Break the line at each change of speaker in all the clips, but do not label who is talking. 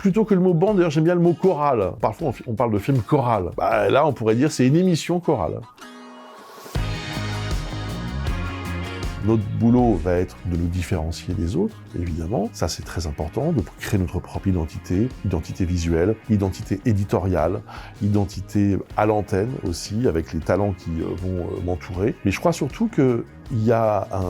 Plutôt que le mot bande, d'ailleurs, j'aime bien le mot chorale. Parfois, on parle de film choral. Là, on pourrait dire c'est une émission chorale. Notre boulot va être de nous différencier des autres, évidemment. Ça, c'est très important, de créer notre propre identité, identité visuelle, identité éditoriale, identité à l'antenne aussi, avec les talents qui vont m'entourer. Mais je crois surtout que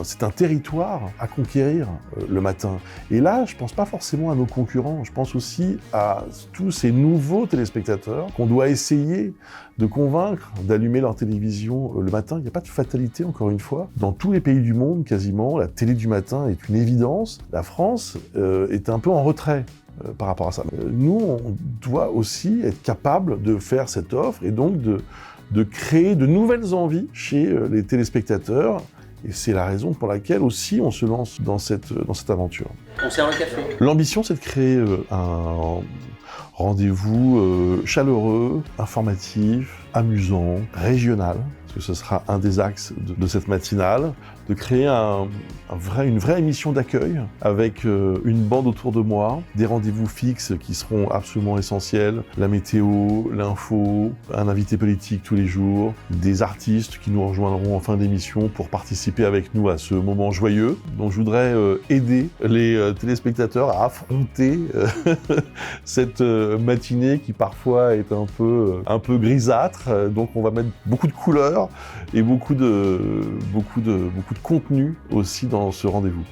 c'est un territoire à conquérir le matin. Et là, je pense pas forcément à nos concurrents, je pense aussi à tous ces nouveaux téléspectateurs qu'on doit essayer de convaincre d'allumer leur télévision le matin. Il n'y a pas de fatalité, encore une fois. Dans tous les pays du monde, quasiment, la télé du matin est une évidence. La France est un peu en retrait par rapport à ça. Nous, on doit aussi être capable de faire cette offre et donc de créer de nouvelles envies chez les téléspectateurs. Et c'est la raison pour laquelle aussi on se lance dans cette aventure.
On sert un café.
L'ambition, c'est de créer un rendez-vous chaleureux, informatif, amusant, régional, parce que ce sera un des axes de cette matinale, de créer une vraie émission d'accueil avec une bande autour de moi, des rendez-vous fixes qui seront absolument essentiels, la météo, l'info, un invité politique tous les jours, des artistes qui nous rejoindront en fin d'émission pour participer avec nous à ce moment joyeux. Donc je voudrais aider les téléspectateurs à affronter cette matinée qui parfois est un peu grisâtre. Donc on va mettre beaucoup de couleurs et beaucoup de contenu aussi dans ce rendez-vous.